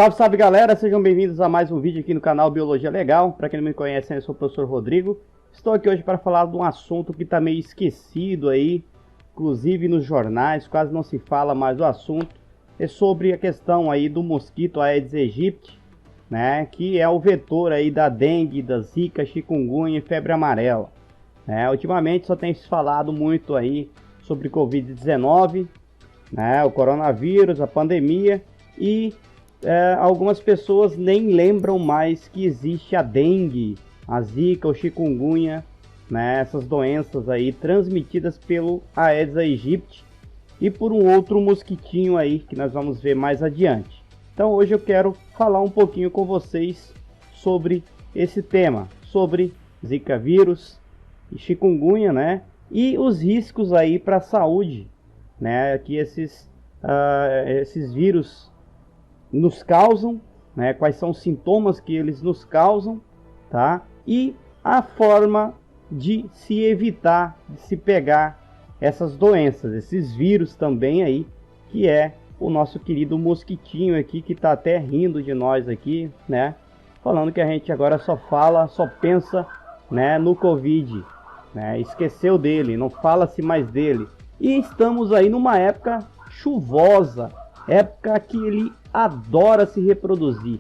Salve, salve galera, sejam bem-vindos a mais um vídeo aqui no canal Biologia Legal. Para quem não me conhece, eu sou o professor Rodrigo. Estou aqui hoje para falar de um assunto que está meio esquecido aí, inclusive nos jornais, quase não se fala mais do assunto. É sobre a questão aí do mosquito Aedes aegypti, né, que é o vetor aí da dengue, da zika, chikungunya e febre amarela. Ultimamente só tem se falado muito aí sobre Covid-19, né, o coronavírus, a pandemia, e algumas pessoas nem lembram mais que existe a dengue, a zika, o chikungunya, né, essas doenças aí transmitidas pelo Aedes aegypti e por um outro mosquitinho aí que nós vamos ver mais adiante. Então hoje eu quero falar um pouquinho com vocês sobre esse tema, sobre zika vírus e chikungunya, né, e os riscos aí para a saúde, né, que esses vírus nos causam, né, quais são os sintomas que eles nos causam, tá? E a forma de se evitar de se pegar essas doenças, esses vírus também aí, que é o nosso querido mosquitinho aqui, que tá até rindo de nós aqui, né? Falando que a gente agora só pensa, né, no Covid, né? Esqueceu dele, não fala-se mais dele. E estamos aí numa época chuvosa, época que ele adora se reproduzir,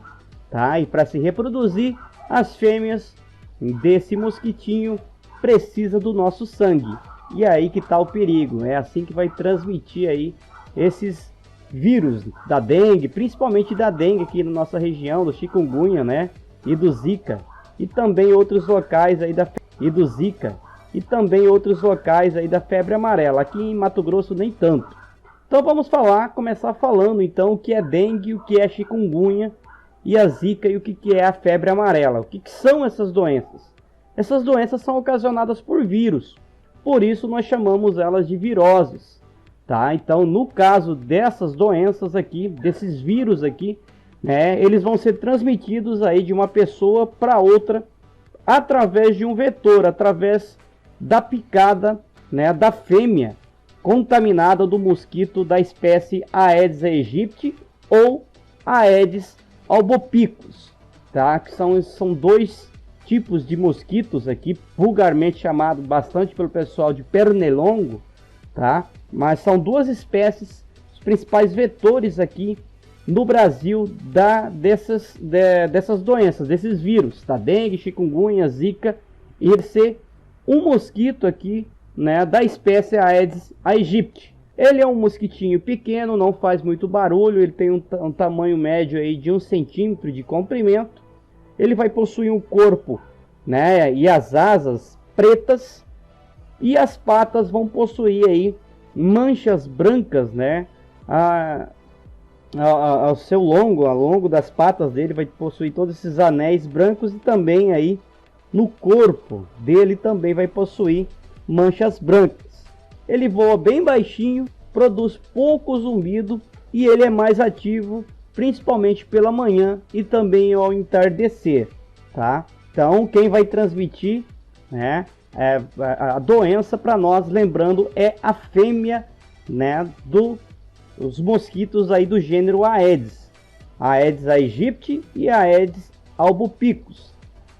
tá? E para se reproduzir, as fêmeas desse mosquitinho precisa do nosso sangue. E aí que tá o perigo, é assim que vai transmitir aí esses vírus da dengue, principalmente da dengue aqui na nossa região, do chikungunya, né? E do zika, e também outros locais aí da febre amarela. Aqui em Mato Grosso nem tanto. Então vamos começar falando então o que é dengue, o que é chikungunya e a zika e o que é a febre amarela. O que são essas doenças? Essas doenças são ocasionadas por vírus, por isso nós chamamos elas de viroses, tá? Então no caso dessas doenças aqui, desses vírus aqui, né, eles vão ser transmitidos aí de uma pessoa para outra através de um vetor, através da picada, né, da fêmea contaminada do mosquito da espécie Aedes aegypti ou Aedes albopicus, tá? Que são dois tipos de mosquitos aqui, vulgarmente chamado bastante pelo pessoal de pernilongo, tá? Mas são duas espécies, os principais vetores aqui no Brasil dessas doenças, desses vírus, tá? Dengue, chikungunya, zika, e ser um mosquito aqui, né, da espécie Aedes aegypti. Ele é um mosquitinho pequeno, não faz muito barulho, ele tem um tamanho médio aí de 1 centímetro de comprimento. Ele vai possuir um corpo, né, e as asas pretas, e as patas vão possuir aí manchas brancas, né, ao longo das patas dele vai possuir todos esses anéis brancos, e também aí no corpo dele também vai possuir manchas brancas. Ele voa bem baixinho, produz pouco zumbido e ele é mais ativo principalmente pela manhã e também ao entardecer, tá? Então quem vai transmitir, né, a doença para nós, lembrando, é a fêmea, né, dos mosquitos aí do gênero Aedes aegypti e Aedes albopicus,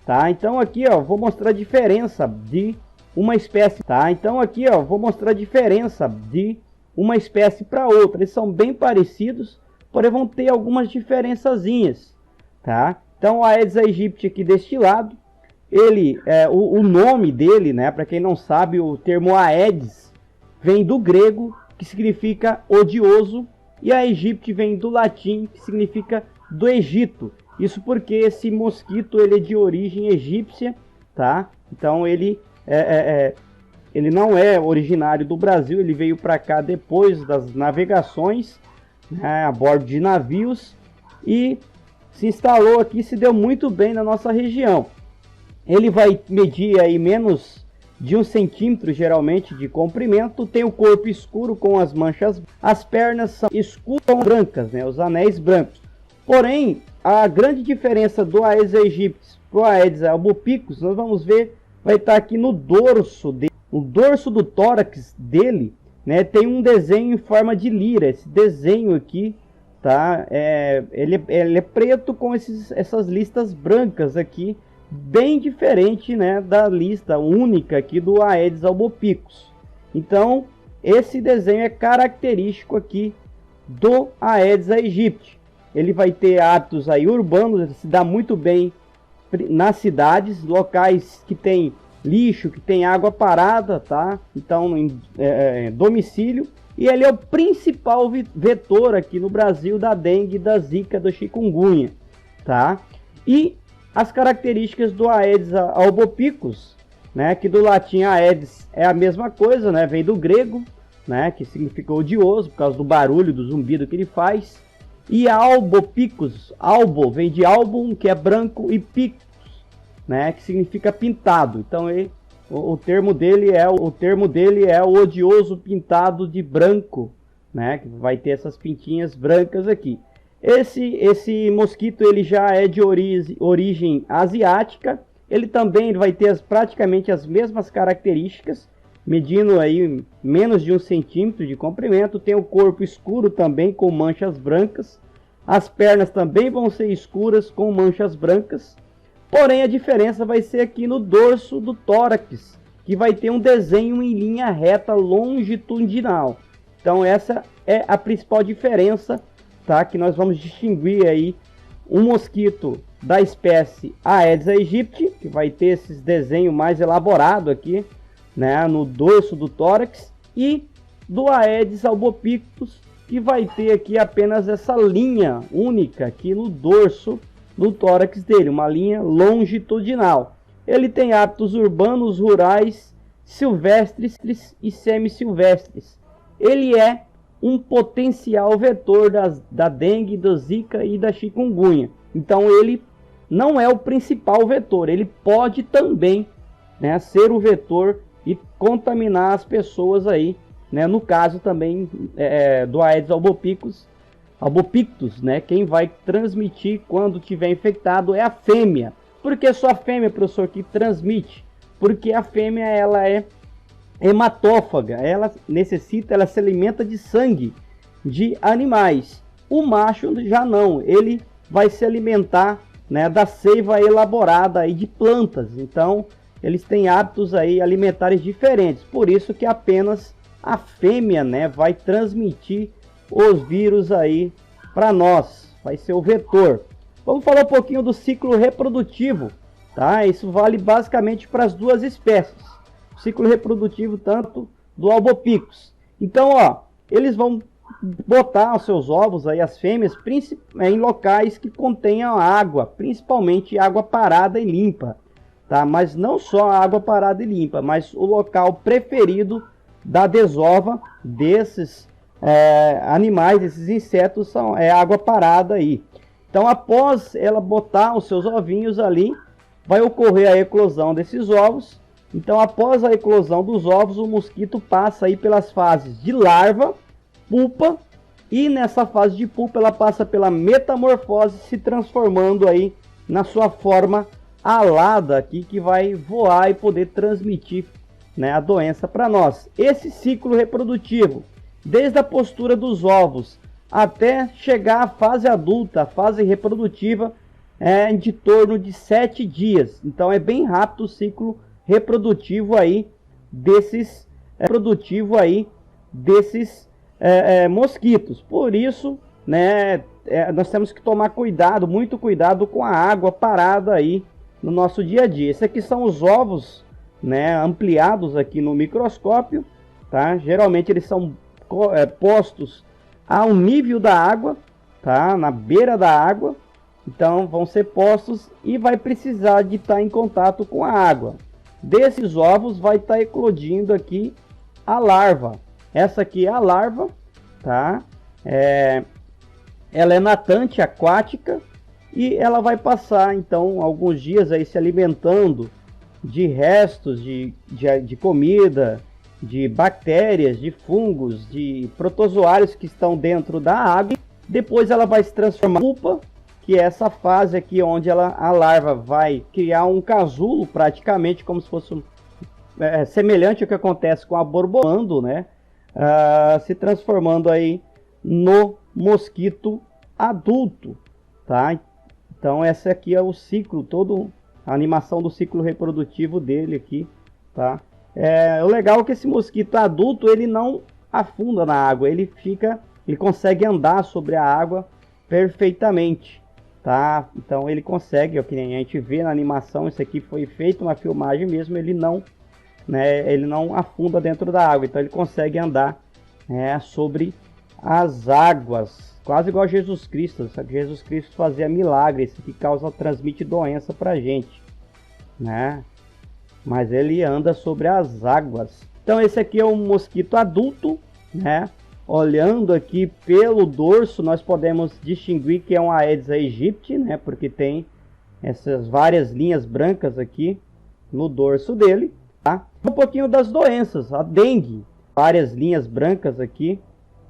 tá? Então aqui, ó, vou mostrar a diferença de uma espécie, tá? Então aqui, ó, vou mostrar a diferença de uma espécie para outra. Eles são bem parecidos, porém vão ter algumas diferençazinhas, tá? Então o Aedes aegypti aqui deste lado, ele o nome dele, né, para quem não sabe, o termo Aedes vem do grego, que significa odioso, e a aegypti vem do latim, que significa do Egito. Isso porque esse mosquito ele é de origem egípcia, tá? Então ele não é originário do Brasil, ele veio para cá depois das navegações, né, a bordo de navios, e se instalou aqui, se deu muito bem na nossa região. Ele vai medir aí menos de 1 centímetro geralmente de comprimento, tem o corpo escuro com as manchas, as pernas são escuras brancas, né, os anéis brancos. Porém, a grande diferença do Aedes aegypti para o Aedes albopicus, nós vamos ver, vai estar aqui no dorso dele. O dorso do tórax dele, né, tem um desenho em forma de lira. Esse desenho aqui tá? Ele é preto com essas listas brancas aqui, bem diferente, né, da lista única aqui do Aedes albopicus. Então, esse desenho é característico aqui do Aedes aegypti. Ele vai ter hábitos aí urbanos, ele se dá muito bem nas cidades, locais que tem lixo, que tem água parada, tá? Então, domicílio. E ele é o principal vetor aqui no Brasil da dengue, da zika, do chikungunya, tá? E as características do Aedes albopicus, né? Que do latim Aedes é a mesma coisa, né? Vem do grego, né? Que significa odioso, por causa do barulho, do zumbido que ele faz. E albopicus, albo, vem de album, que é branco, e picus, né? Que significa pintado. Então, o termo dele é o odioso pintado de branco, né? Que vai ter essas pintinhas brancas aqui. Esse mosquito ele já é de origem asiática. Ele também vai ter praticamente as mesmas características, medindo aí menos de 1 centímetro de comprimento. Tem o corpo escuro também com manchas brancas. As pernas também vão ser escuras com manchas brancas. Porém, a diferença vai ser aqui no dorso do tórax, que vai ter um desenho em linha reta longitudinal. Então essa é a principal diferença, tá? Que nós vamos distinguir aí um mosquito da espécie Aedes aegypti, que vai ter esses desenhos mais elaborados aqui, né, no dorso do tórax, e do Aedes albopicus, que vai ter aqui apenas essa linha única aqui no dorso do tórax dele, uma linha longitudinal. Ele tem hábitos urbanos, rurais, silvestres e semi-silvestres. Ele é um potencial vetor da dengue, da zika e da chikungunya. Então ele não é o principal vetor, ele pode também, né, ser o vetor e contaminar as pessoas aí, né, no caso também do Aedes albopicus, né, quem vai transmitir quando tiver infectado é a fêmea. Por que só a fêmea, professor, que transmite? Porque a fêmea ela é hematófaga, ela se alimenta de sangue de animais. O macho já não, ele vai se alimentar, né, da seiva elaborada aí de plantas. Então, eles têm hábitos aí alimentares diferentes. Por isso que apenas a fêmea, né, vai transmitir os vírus aí para nós, vai ser o vetor. Vamos falar um pouquinho do ciclo reprodutivo, tá? Isso vale basicamente para as duas espécies. O ciclo reprodutivo tanto do albopicus. Então, ó, eles vão botar os seus ovos aí, as fêmeas, em locais que contenham água, principalmente água parada e limpa, tá? Mas não só água parada e limpa, mas o local preferido da desova desses animais, esses insetos, é água parada aí. Então, após ela botar os seus ovinhos ali, vai ocorrer a eclosão desses ovos. Então, após a eclosão dos ovos, o mosquito passa aí pelas fases de larva, pupa, e nessa fase de pupa ela passa pela metamorfose, se transformando aí na sua forma alada aqui, que vai voar e poder transmitir, né, a doença para nós. Esse ciclo reprodutivo, desde a postura dos ovos até chegar à fase adulta, a fase reprodutiva, é de torno de 7 dias. Então é bem rápido o ciclo reprodutivo aí desses mosquitos. Por isso, né, nós temos que tomar cuidado, muito cuidado com a água parada aí no nosso dia a dia. Esses aqui são os ovos, né, ampliados aqui no microscópio, tá? Geralmente eles são postos ao nível da água, tá? Na beira da água. Então vão ser postos e vai precisar de estar em contato com a água. Desses ovos vai estar eclodindo aqui a larva. Essa aqui é a larva, tá? Ela é natante aquática e ela vai passar então alguns dias aí se alimentando de restos de comida, de bactérias, de fungos, de protozoários que estão dentro da água. Depois ela vai se transformar em pupa, que é essa fase aqui onde a larva vai criar um casulo, praticamente como se fosse semelhante ao que acontece com a borbolando, né? Se transformando aí no mosquito adulto, tá? Então essa aqui é o ciclo, todo a animação do ciclo reprodutivo dele aqui, tá? O legal é que esse mosquito adulto, ele não afunda na água, ele consegue andar sobre a água perfeitamente, tá? Então ele consegue, ó, que nem a gente vê na animação, isso aqui foi feito na filmagem mesmo, ele não afunda dentro da água, então ele consegue andar sobre as águas, quase igual a Jesus Cristo. Só que Jesus Cristo fazia milagres, que transmite doença pra gente, né? Mas ele anda sobre as águas. Então esse aqui é um mosquito adulto, né? Olhando aqui pelo dorso, nós podemos distinguir que é um Aedes aegypti, né? Porque tem essas várias linhas brancas aqui no dorso dele, tá? Um pouquinho das doenças, a dengue, várias linhas brancas aqui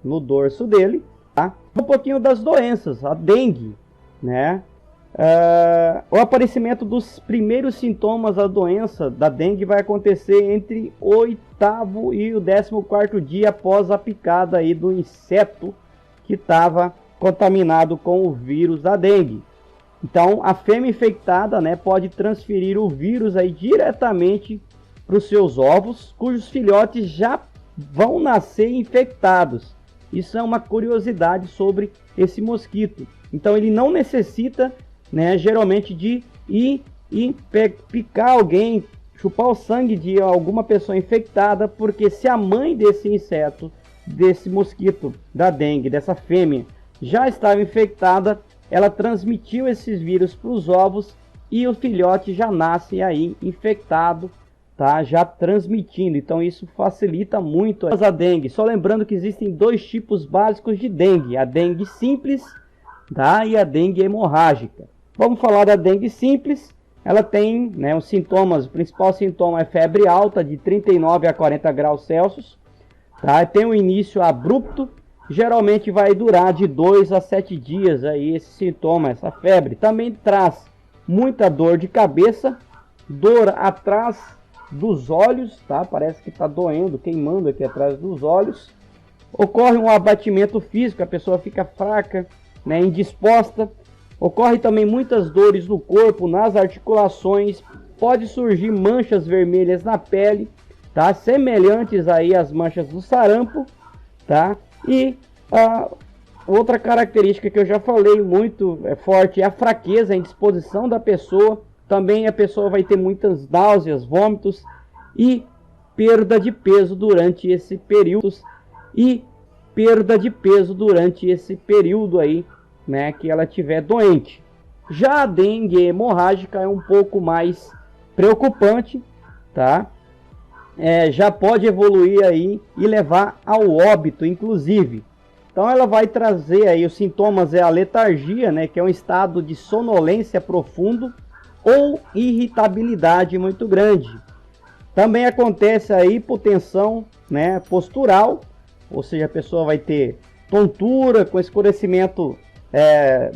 no dorso dele, tá? Um pouquinho das doenças, a dengue, né? O aparecimento dos primeiros sintomas da doença da dengue vai acontecer entre o 8º e o 14º dia após a picada aí do inseto que estava contaminado com o vírus da dengue. Então a fêmea infectada, né, pode transferir o vírus aí diretamente para os seus ovos, cujos filhotes já vão nascer infectados. Isso é uma curiosidade sobre esse mosquito. Então ele não necessita, né, geralmente de ir e picar alguém, chupar o sangue de alguma pessoa infectada, porque se a mãe desse inseto, desse mosquito da dengue, dessa fêmea, já estava infectada, ela transmitiu esses vírus para os ovos e o filhote já nasce aí infectado, tá? Já transmitindo. Então isso facilita muito a dengue. Só lembrando que existem dois tipos básicos de dengue: a dengue simples, tá? E a dengue hemorrágica. Vamos falar da dengue simples. Ela tem, né, os sintomas. O principal sintoma é febre alta de 39 a 40 graus Celsius, tá? Tem um início abrupto. Geralmente vai durar de 2 a 7 dias aí esse sintoma, essa febre. Também traz muita dor de cabeça, dor atrás dos olhos, tá? Parece que está doendo, queimando aqui atrás dos olhos. Ocorre um abatimento físico, a pessoa fica fraca, né, indisposta. Ocorre também muitas dores no corpo, nas articulações. Pode surgir manchas vermelhas na pele, tá? Semelhantes aí às manchas do sarampo, tá? E a outra característica que eu já falei muito forte é a fraqueza, a indisposição da pessoa. Também a pessoa vai ter muitas náuseas, vômitos e perda de peso durante esse período. Aí, né, que ela estiver doente. Já a dengue hemorrágica é um pouco mais preocupante, tá? Já pode evoluir aí e levar ao óbito, inclusive. Então ela vai trazer aí os sintomas, a letargia, né, que é um estado de sonolência profundo ou irritabilidade muito grande. Também acontece a hipotensão, né, postural, ou seja, a pessoa vai ter tontura com escurecimento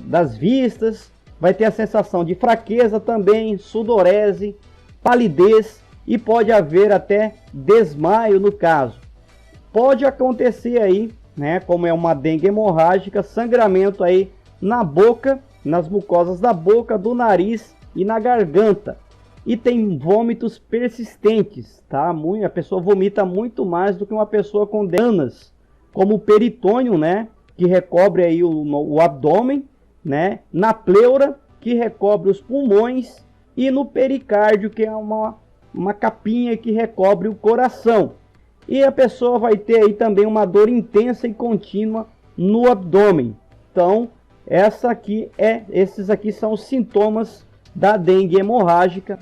das vistas, vai ter a sensação de fraqueza também, sudorese, palidez e pode haver até desmaio no caso. Pode acontecer aí, né, como é uma dengue hemorrágica, sangramento aí na boca, nas mucosas da boca, do nariz e na garganta. E tem vômitos persistentes, tá? A pessoa vomita muito mais do que uma pessoa com danas, como o peritônio, né, que recobre aí o abdômen, né, na pleura, que recobre os pulmões, e no pericárdio, que é uma capinha que recobre o coração. E a pessoa vai ter aí também uma dor intensa e contínua no abdômen. Então, esses aqui são os sintomas da dengue hemorrágica.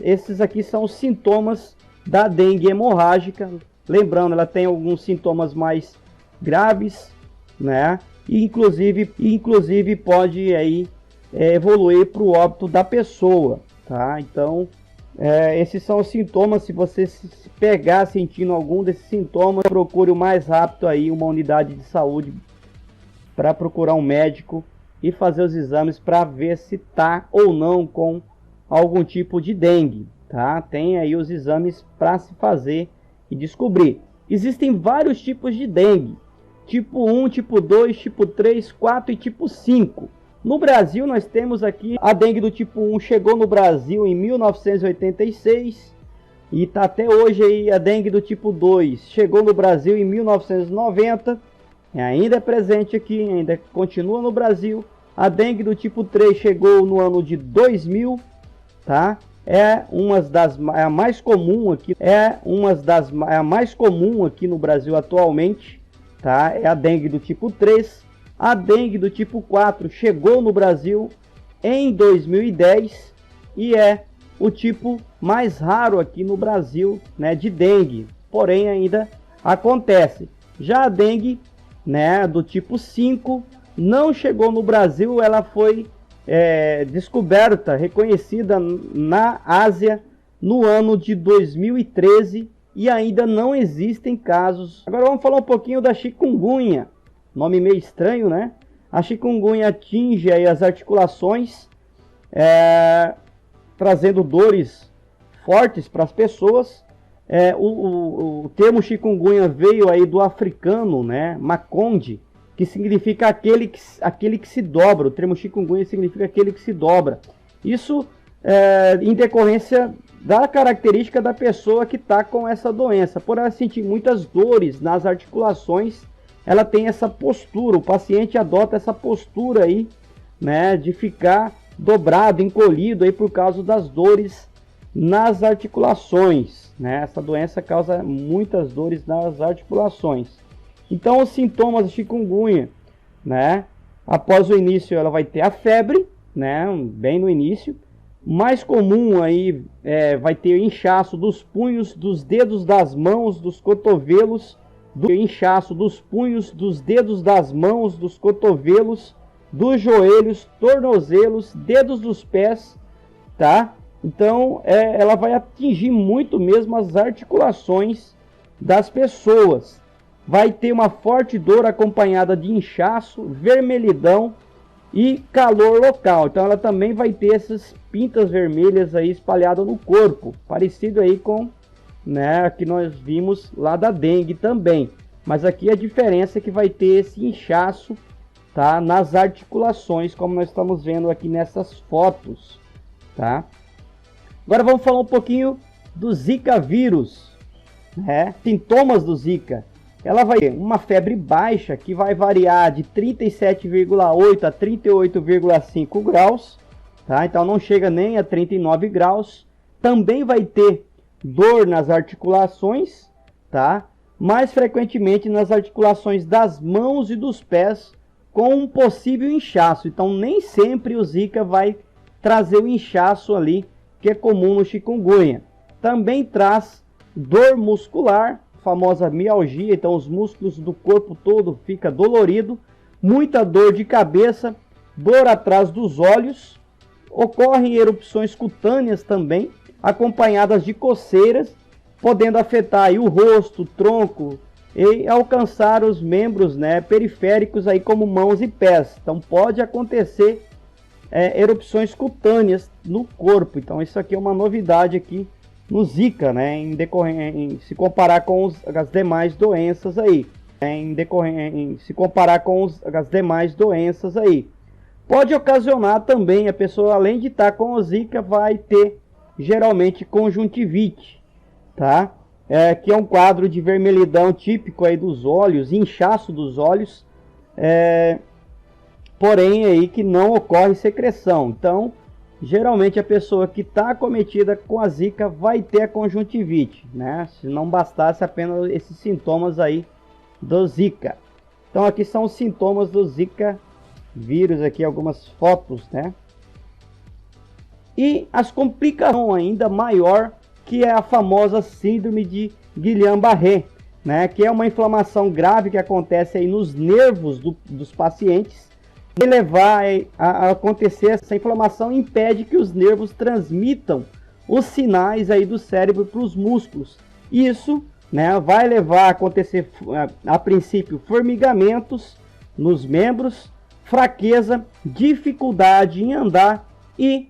Lembrando, ela tem alguns sintomas mais graves, né? E inclusive pode aí evoluir para o óbito da pessoa, tá? Então, esses são os sintomas. Se você se pegar sentindo algum desses sintomas, procure o mais rápido aí uma unidade de saúde para procurar um médico e fazer os exames para ver se tá ou não com algum tipo de dengue, tá? Tem aí os exames para se fazer e descobrir. Existem vários tipos de dengue: tipo 1, tipo 2, tipo 3, 4 e tipo 5. No Brasil, nós temos aqui a dengue do tipo 1, chegou no Brasil em 1986 e está até hoje aí. A dengue do tipo 2 chegou no Brasil em 1990 e ainda é presente aqui, ainda continua no Brasil. A dengue do tipo 3 chegou no ano de 2000, tá? É a mais comum aqui, é a mais comum aqui no Brasil atualmente, tá? É a dengue do tipo 3. A dengue do tipo 4 chegou no Brasil em 2010 e é o tipo mais raro aqui no Brasil, né, de dengue, porém ainda acontece. Já a dengue, né, do tipo 5 não chegou no Brasil, ela foi descoberta, reconhecida na Ásia no ano de 2013 e ainda não existem casos. Agora vamos falar um pouquinho da chikungunya. Nome meio estranho, né? A chikungunya atinge aí as articulações, trazendo dores fortes para as pessoas. O termo chikungunya veio aí do africano, né? Maconde, que significa aquele que se dobra. O termo chikungunya significa aquele que se dobra. Isso em decorrência da característica da pessoa que está com essa doença. Por ela sentir muitas dores nas articulações, ela tem essa postura, o paciente adota essa postura aí, né, de ficar dobrado, encolhido aí por causa das dores nas articulações, né? Essa doença causa muitas dores nas articulações. Então os sintomas de chikungunya, né, após o início ela vai ter a febre, né, bem no início. Mais comum aí vai ter inchaço dos punhos, dos dedos das mãos, dos cotovelos, inchaço dos punhos, dos dedos das mãos, dos cotovelos, dos joelhos, tornozelos, dedos dos pés, tá? Então ela vai atingir muito mesmo as articulações das pessoas. Vai ter uma forte dor acompanhada de inchaço, vermelhidão e calor local. Então ela também vai ter essas pintas vermelhas aí espalhadas no corpo, parecido aí com, né, que nós vimos lá da dengue também, mas aqui a diferença é que vai ter esse inchaço, tá, nas articulações, como nós estamos vendo aqui nessas fotos, tá? Agora vamos falar um pouquinho do Zika vírus, né? Sintomas do Zika. Ela vai ter uma febre baixa que vai variar de 37,8 a 38,5 graus, tá? Então não chega nem a 39 graus. Também vai ter dor nas articulações, tá? Mais frequentemente nas articulações das mãos e dos pés, com um possível inchaço. Então nem sempre o Zika vai trazer o inchaço ali, que é comum no chikungunya. Também traz dor muscular, famosa mialgia, então os músculos do corpo todo fica dolorido, muita dor de cabeça, dor atrás dos olhos, ocorrem erupções cutâneas também, acompanhadas de coceiras, podendo afetar aí o rosto, o tronco e alcançar os membros, né, periféricos aí como mãos e pés. Então pode acontecer erupções cutâneas no corpo. Então isso aqui é uma novidade aqui no Zika, né, se comparar com as demais doenças aí, as demais doenças aí. Pode ocasionar também, a pessoa além de estar com o Zika vai ter geralmente conjuntivite, tá? Que é um quadro de vermelhidão típico aí dos olhos, inchaço dos olhos, porém aí que não ocorre secreção. Então geralmente a pessoa que está acometida com a Zika vai ter a conjuntivite, né? Se não bastasse apenas esses sintomas aí do Zika. Então aqui são os sintomas do Zika vírus, aqui algumas fotos, né? E as complicações ainda maior, que é a famosa síndrome de Guillain-Barré, né? Que é uma inflamação grave que acontece aí nos nervos dos pacientes. E levar a acontecer essa inflamação impede que os nervos transmitam os sinais aí do cérebro para os músculos. Isso, né, vai levar a acontecer a princípio formigamentos nos membros, fraqueza, dificuldade em andar e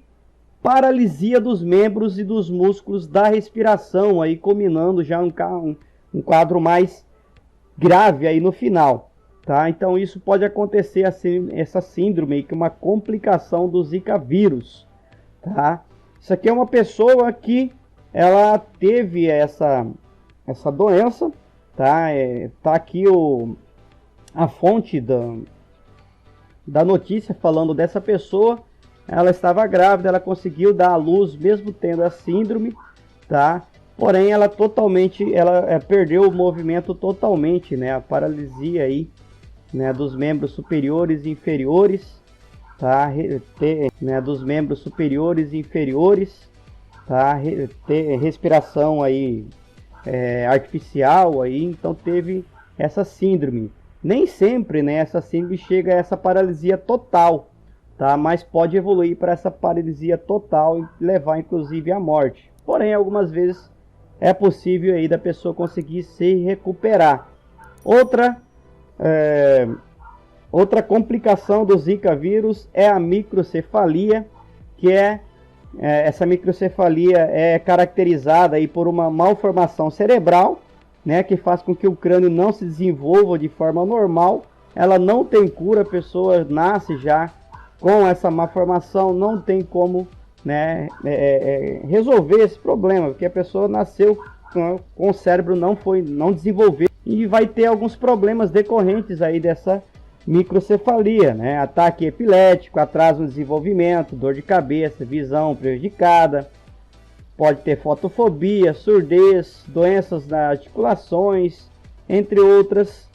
paralisia dos membros e dos músculos da respiração, aí culminando já um quadro mais grave aí no final. tá? Então isso pode acontecer assim, essa síndrome, que é uma complicação do Zika vírus, tá? Isso aqui é uma pessoa que ela teve essa doença, tá? Tá aqui a fonte da notícia falando dessa pessoa. Ela estava grávida, ela conseguiu dar à luz mesmo tendo a síndrome, tá? Porém, ela perdeu o movimento totalmente, né? A paralisia aí, né, dos membros superiores e inferiores, tá? Dos membros superiores e inferiores, tá? Respiração aí artificial aí, então teve essa síndrome. Nem sempre, né, essa síndrome chega a essa paralisia total, tá? Mas pode evoluir para essa paralisia total e levar inclusive à morte. Porém, algumas vezes é possível aí da pessoa conseguir se recuperar. Outra complicação do Zika vírus é a microcefalia, que essa microcefalia é caracterizada aí por uma malformação cerebral, né, que faz com que o crânio não se desenvolva de forma normal. Ela não tem cura, a pessoa nasce já com essa malformação, não tem como, né, resolver esse problema, porque a pessoa nasceu com o cérebro não desenvolveu e vai ter alguns problemas decorrentes aí dessa microcefalia, né? Ataque epilético, atraso no desenvolvimento, dor de cabeça, visão prejudicada, pode ter fotofobia, surdez, doenças nas articulações, entre outros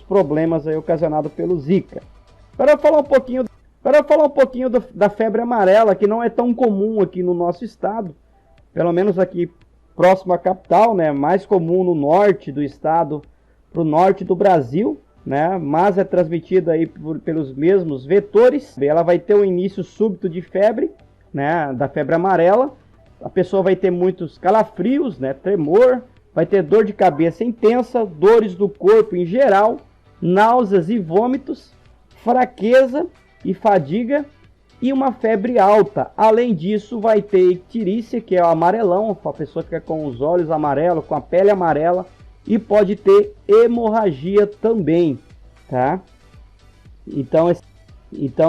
problemas aí ocasionados pelo Zika. Para eu falar um pouquinho da febre amarela, que não é tão comum aqui no nosso estado, pelo menos aqui próximo à capital, né? Mais comum no norte do estado, para o norte do Brasil, né? Mas é transmitida aí pelos mesmos vetores. Ela vai ter um início súbito de febre, né? Da febre amarela. A pessoa vai ter muitos calafrios, né? Tremor, vai ter dor de cabeça intensa, dores do corpo em geral, náuseas e vômitos, fraqueza e fadiga e uma febre alta. Além disso, vai ter icterícia, que é o amarelão, a pessoa fica com os olhos amarelos, com a pele amarela, e pode ter hemorragia também, tá? Então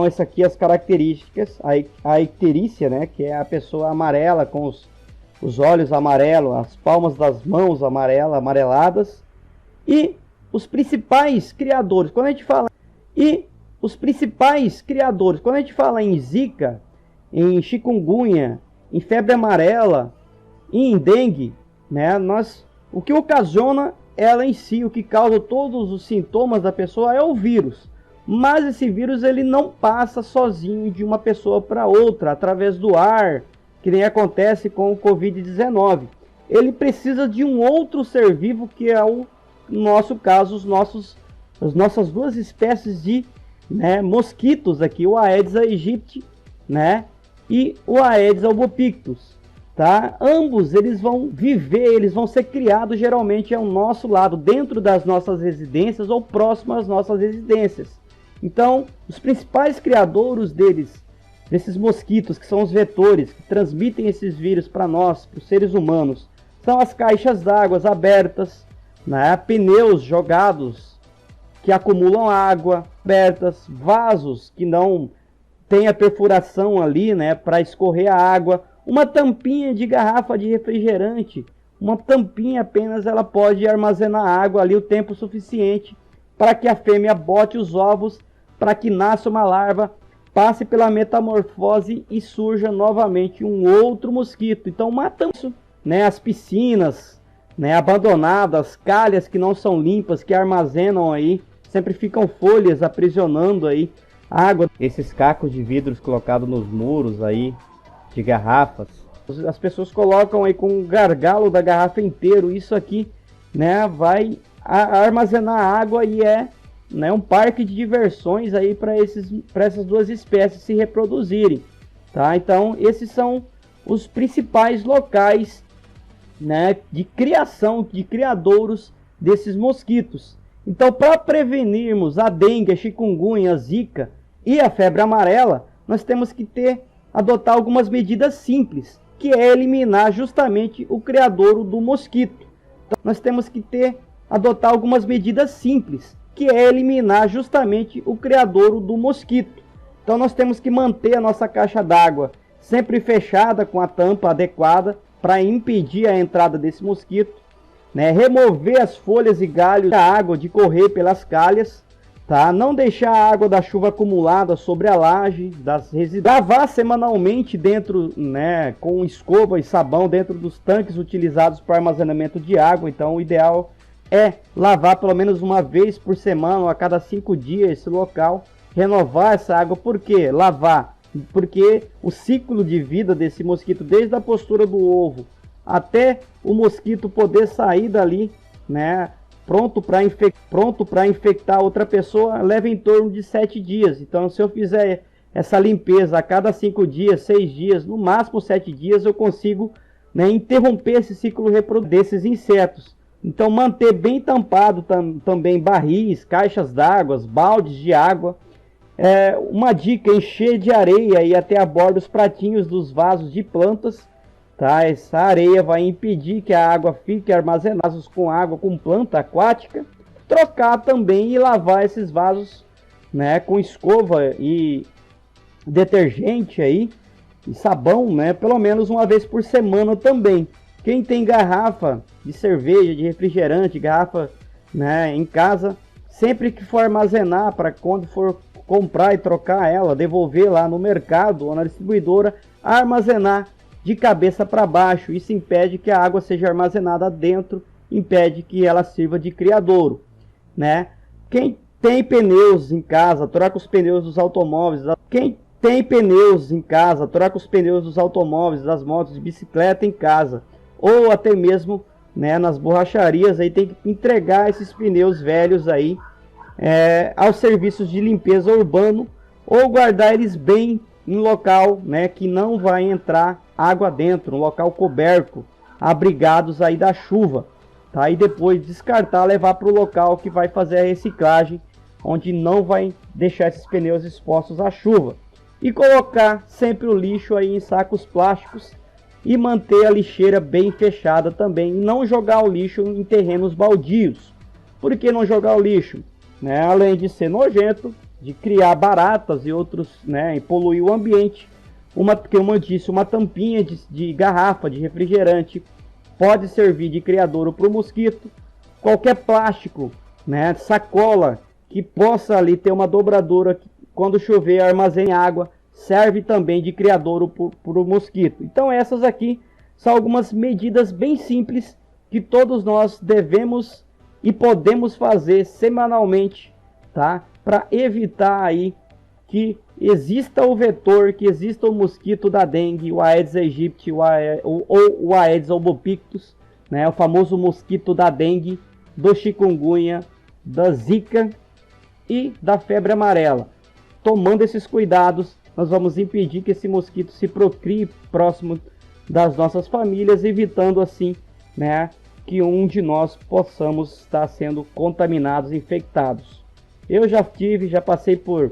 essa aqui as características, a icterícia, né, que é a pessoa amarela com os olhos amarelos, as palmas das mãos amareladas, e os principais criadores, quando a gente fala em Zika, em chikungunya, em febre amarela, em dengue, né, o que ocasiona ela em si, o que causa todos os sintomas da pessoa é o vírus. Mas esse vírus ele não passa sozinho de uma pessoa para outra, através do ar, que nem acontece com o Covid-19. Ele precisa de um outro ser vivo, que é no nosso caso, as nossas duas espécies de, né, mosquitos aqui, o Aedes aegypti, né, e o Aedes albopictus. Tá? Ambos eles vão viver, eles vão ser criados geralmente ao nosso lado, dentro das nossas residências ou próximo às nossas residências. Então, os principais criadores desses mosquitos, que são os vetores que transmitem esses vírus para nós, para os seres humanos, são as caixas d'água abertas, né? Pneus jogados que acumulam água abertas, vasos que não tem a perfuração ali, né, para escorrer a água. Uma tampinha de garrafa de refrigerante, uma tampinha apenas, ela pode armazenar água ali o tempo suficiente para que a fêmea bote os ovos, para que nasça uma larva, passe pela metamorfose e surja novamente um outro mosquito. Então mata isso, né? As piscinas, né, abandonadas, calhas que não são limpas, que armazenam aí, sempre ficam folhas aprisionando aí água. Esses cacos de vidros colocados nos muros aí, de garrafas, as pessoas colocam aí com o gargalo da garrafa inteiro. Isso aqui, né, vai armazenar água e né, um parque de diversões aí para essas duas espécies se reproduzirem, tá? Então esses são os principais locais, né, de criação, de criadouros desses mosquitos. Então, para prevenirmos a dengue, a chikungunya, a zika e a febre amarela, nós temos que adotar algumas medidas simples, que é eliminar justamente o criadouro do mosquito. Então, nós temos que adotar algumas medidas simples, que é eliminar justamente o criadouro do mosquito. Então nós temos que manter a nossa caixa d'água sempre fechada com a tampa adequada para impedir a entrada desse mosquito, né? Remover as folhas e galhos da água de correr pelas calhas, tá? Não deixar a água da chuva acumulada sobre a laje das residências. Lavar semanalmente dentro, né, com escova e sabão dentro dos tanques utilizados para armazenamento de água. Então o ideal é lavar pelo menos uma vez por semana ou a cada 5 dias esse local. Renovar essa água. Por quê? Lavar. Porque o ciclo de vida desse mosquito, desde a postura do ovo até o mosquito poder sair dali, né, pronto para infectar outra pessoa, leva em torno de 7 dias. Então, se eu fizer essa limpeza a cada 5 dias, 6 dias, no máximo 7 dias, eu consigo, né, interromper esse ciclo reprodutivo desses insetos. Então, manter bem tampado também barris, caixas d'água, baldes de água. Uma dica: encher de areia e até a borda os pratinhos dos vasos de plantas. Tá? Essa areia vai impedir que a água fique armazenada com água com planta aquática. Trocar também e lavar esses vasos, né, com escova e detergente aí, e sabão, né, pelo menos uma vez por semana também. Quem tem garrafa de cerveja, de refrigerante, garrafa, né, em casa, sempre que for armazenar, para quando for comprar e trocar ela, devolver lá no mercado ou na distribuidora, armazenar de cabeça para baixo. Isso impede que a água seja armazenada dentro, impede que ela sirva de criadouro, né? Quem tem pneus em casa, troca os pneus dos automóveis. Quem tem pneus em casa, troca os pneus dos automóveis, das motos, de bicicleta em casa, ou até mesmo, né, nas borracharias, aí tem que entregar esses pneus velhos aí aos serviços de limpeza urbano, ou guardar eles bem em local, né, que não vai entrar água dentro, um local coberto, abrigados aí da chuva, tá? E depois descartar, levar para o local que vai fazer a reciclagem, onde não vai deixar esses pneus expostos à chuva. E colocar sempre o lixo aí em sacos plásticos e manter a lixeira bem fechada também, e não jogar o lixo em terrenos baldios. Por que não jogar o lixo? Né? Além de ser nojento, de criar baratas e outros, né, e poluir o ambiente, como eu disse, uma tampinha de garrafa de refrigerante pode servir de criadouro para o mosquito. Qualquer plástico, né, sacola que possa ali ter uma dobradura que, quando chover, armazene água, serve também de criadouro para o mosquito. Então essas aqui são algumas medidas bem simples que todos nós devemos e podemos fazer semanalmente, tá? Para evitar aí que exista o vetor, que exista o mosquito da dengue, o Aedes aegypti ou o Aedes albopictus, né? O famoso mosquito da dengue, do chikungunya, da zika e da febre amarela. Tomando esses cuidados, nós vamos impedir que esse mosquito se procrie próximo das nossas famílias, evitando assim, né, que um de nós possamos estar sendo contaminados, infectados. Eu já passei por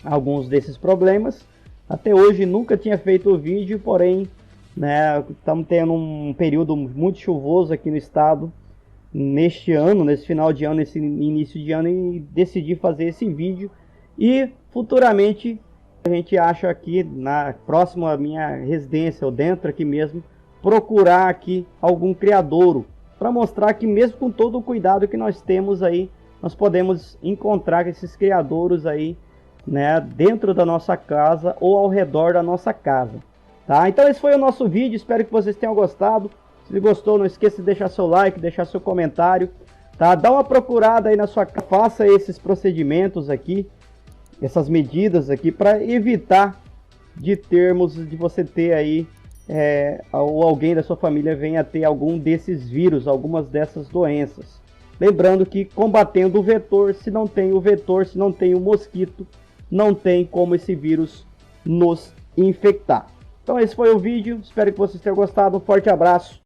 alguns desses problemas. Até hoje nunca tinha feito o vídeo, porém, né, estamos tendo um período muito chuvoso aqui no estado neste ano, nesse final de ano, nesse início de ano, e decidi fazer esse vídeo. E futuramente a gente acha aqui próximo à minha residência, ou dentro aqui mesmo, procurar aqui algum criadouro, para mostrar que mesmo com todo o cuidado que nós temos aí, nós podemos encontrar esses criadouros aí, né, dentro da nossa casa ou ao redor da nossa casa, tá? Então esse foi o nosso vídeo, espero que vocês tenham gostado. Se gostou, não esqueça de deixar seu like, deixar seu comentário, tá? Dá uma procurada aí na sua casa, faça esses procedimentos aqui, essas medidas aqui, para evitar de você ter aí ou alguém da sua família venha a ter algum desses vírus, algumas dessas doenças. Lembrando que combatendo o vetor, se não tem o vetor, se não tem o mosquito, não tem como esse vírus nos infectar. Então esse foi o vídeo, espero que vocês tenham gostado, um forte abraço.